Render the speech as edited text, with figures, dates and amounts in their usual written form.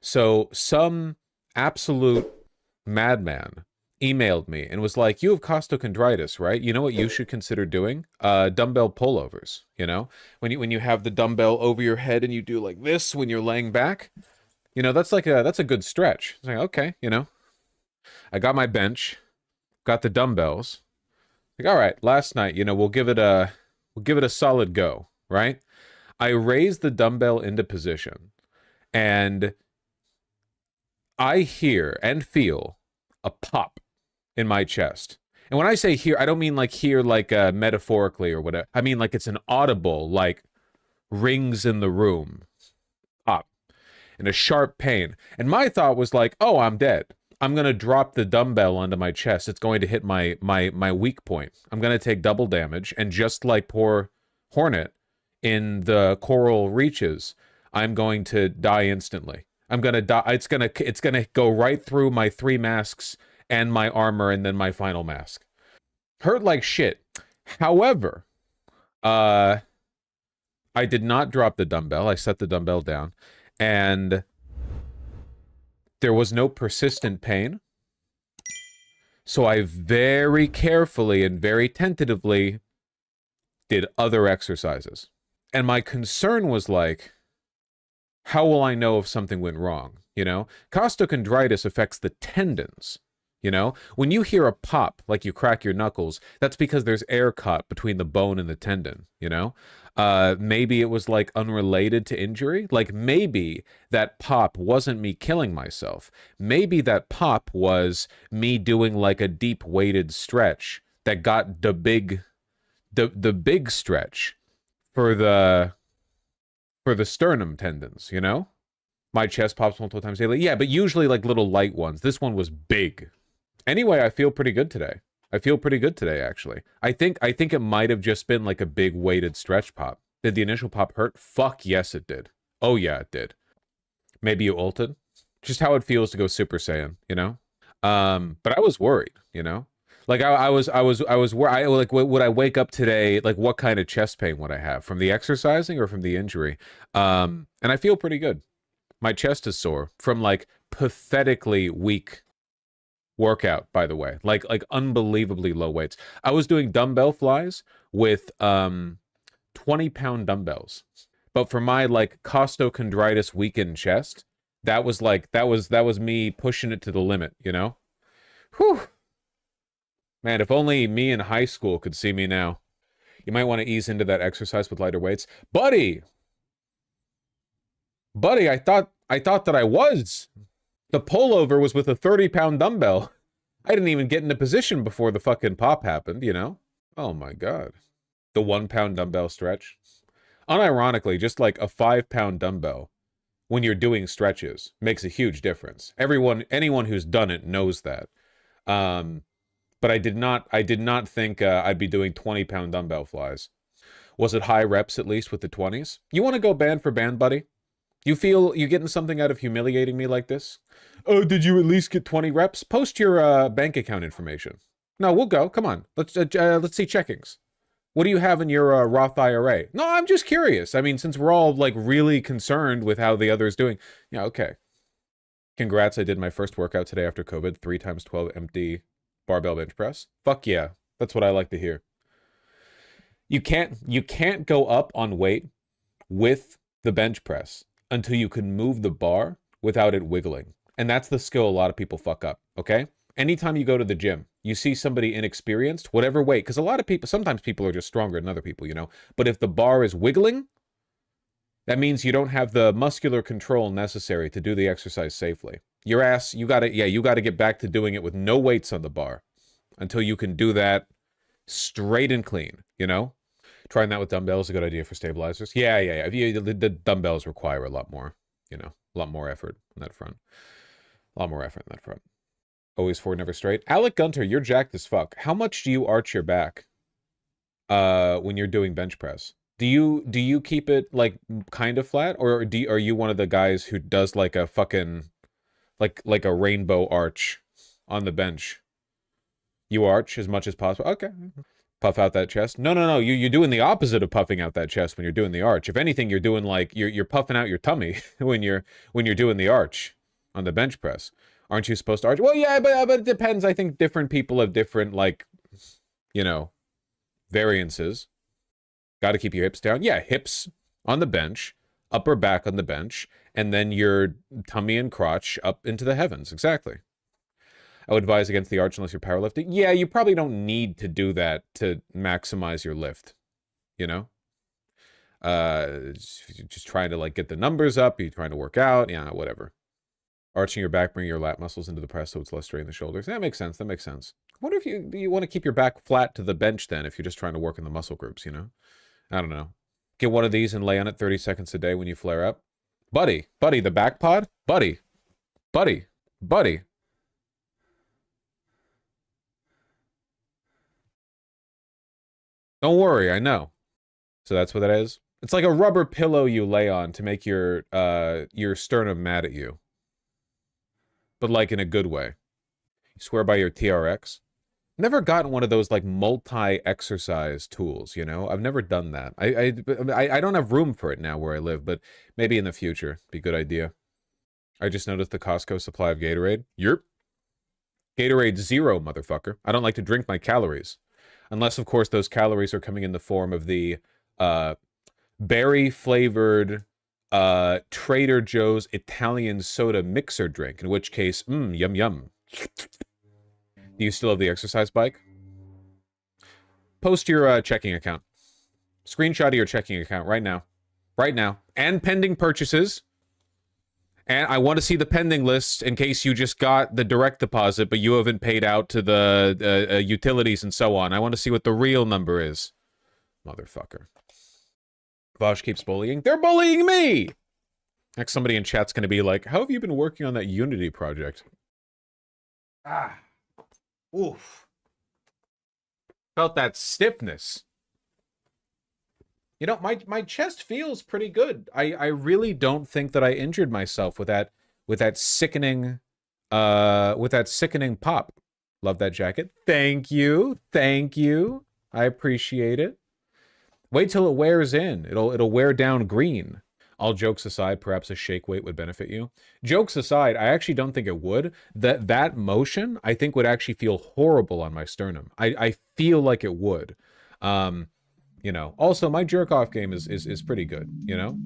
So some absolute madman emailed me and was like, you have costochondritis, right? You know what you should consider doing? Dumbbell pullovers, you know? When you have the dumbbell over your head and you do like this when you're laying back, you know, that's a good stretch. It's like, okay, you know. I got my bench, got the dumbbells. Like, all right, last night, you know, we'll give it a solid go, right? I raised the dumbbell into position and I hear and feel a pop in my chest. And when I say here, I don't mean like here like metaphorically or whatever. I mean like it's an audible, like rings in the room pop and a sharp pain. And my thought was like, oh, I'm dead. I'm going to drop the dumbbell onto my chest. It's going to hit my weak point. I'm going to take double damage. And just like poor Hornet in the coral reaches, I'm going to die instantly. I'm going to die. It's going to go right through my 3 masks and my armor and then my final mask. Hurt like shit. However, I did not drop the dumbbell. I set the dumbbell down and there was no persistent pain. So I very carefully and very tentatively did other exercises. And my concern was like, how will I know if something went wrong? You know, costochondritis affects the tendons. You know, when you hear a pop, like you crack your knuckles, that's because there's air caught between the bone and the tendon, you know? Maybe it was like unrelated to injury. Like maybe that pop wasn't me killing myself. Maybe that pop was me doing like a deep weighted stretch that got the big stretch for the sternum tendons, you know? My chest pops multiple times daily. Yeah, but usually like little light ones. This one was big. Anyway, I feel pretty good today. I feel pretty good today, actually. I think it might have just been like a big weighted stretch pop. Did the initial pop hurt? Fuck yes, it did. Oh yeah, it did. Maybe you ulted. Just how it feels to go Super Saiyan, you know? But I was worried, you know? Like I was worried. Like, would I wake up today? Like, what kind of chest pain would I have from the exercising or from the injury? And I feel pretty good. My chest is sore from like pathetically weak workout, by the way, like unbelievably low weights. I was doing dumbbell flies with 20-pound dumbbells, but for my like costochondritis weakened chest, that was me pushing it to the limit, you know? Whew. Man, if only me in high school could see me now. You might want to ease into that exercise with lighter weights. Buddy, I thought that I was. The pullover was with a 30-pound dumbbell. I didn't even get into position before the fucking pop happened, you know? Oh my God. The 1-pound dumbbell stretch. Unironically, just like a 5-pound dumbbell when you're doing stretches makes a huge difference. Anyone who's done it knows that. But I did not think I'd be doing 20-pound dumbbell flies. Was it high reps at least with the 20s? You want to go band for band, buddy? You feel you getting something out of humiliating me like this? Oh, did you at least get 20 reps? Post your bank account information. No, we'll go. Come on. Let's see checkings. What do you have in your Roth IRA? No, I'm just curious. I mean, since we're all like really concerned with how the other is doing. Yeah, okay. Congrats, I did my first workout today after COVID. 3 times 12 empty barbell bench press. Fuck yeah. That's what I like to hear. You can't go up on weight with the bench press until you can move the bar without it wiggling. And that's the skill a lot of people fuck up, okay? Anytime you go to the gym, you see somebody inexperienced, whatever weight, because a lot of people, sometimes people are just stronger than other people, you know? But if the bar is wiggling, that means you don't have the muscular control necessary to do the exercise safely. Your ass, you gotta get back to doing it with no weights on the bar until you can do that straight and clean, you know? Trying that with dumbbells is a good idea for stabilizers. Yeah. The dumbbells require a lot more, you know, a lot more effort on that front. Always forward, never straight. Alec Gunter, you're jacked as fuck. How much do you arch your back when you're doing bench press? Do you keep it like kind of flat, or are you one of the guys who does like a fucking like a rainbow arch on the bench? You arch as much as possible. Okay. Puff out that chest. No. You're doing the opposite of puffing out that chest when you're doing the arch. If anything, you're doing like you're puffing out your tummy when you're doing the arch on the bench press. Aren't you supposed to arch? Well, yeah, but it depends. I think different people have different, like, you know, variances. Got to keep your hips down. Yeah, hips on the bench, upper back on the bench, and then your tummy and crotch up into the heavens. Exactly. I would advise against the arch unless you're powerlifting. Yeah, you probably don't need to do that to maximize your lift, you know? Just trying to, like, get the numbers up. You're trying to work out. Yeah, whatever. Arching your back, bring your lat muscles into the press so it's less strain in the shoulders. That makes sense. That makes sense. I wonder if you want to keep your back flat to the bench then if you're just trying to work in the muscle groups, you know? I don't know. Get one of these and lay on it 30 seconds a day when you flare up. Buddy, the back pod? Buddy. Don't worry, I know. So that's what that is? It's like a rubber pillow you lay on to make your sternum mad at you. But like in a good way. You swear by your TRX? Never gotten one of those like multi-exercise tools, you know? I've never done that. I don't have room for it now where I live, but maybe in the future. Be a good idea. I just noticed the Costco supply of Gatorade. Yerp. Gatorade Zero, motherfucker. I don't like to drink my calories. Unless, of course, those calories are coming in the form of the berry-flavored Trader Joe's Italian soda mixer drink, in which case, yum yum. Do you still have the exercise bike? Post your checking account. Screenshot of your checking account right now. Right now. And pending purchases. And I want to see the pending list in case you just got the direct deposit, but you haven't paid out to the utilities and so on. I want to see what the real number is. Motherfucker. Vaush keeps bullying. They're bullying me! Next, somebody in chat's going to be like, how have you been working on that Unity project? Ah. Oof. Felt that stiffness. You know, my chest feels pretty good. I really don't think that I injured myself with that sickening pop. Love that jacket. Thank you. I appreciate it. Wait till it wears in. It'll wear down green. All jokes aside, perhaps a shake weight would benefit you. Jokes aside, I actually don't think it would. That motion, I think, would actually feel horrible on my sternum. I feel like it would. You know. Also, my jerk-off game is pretty good, you know?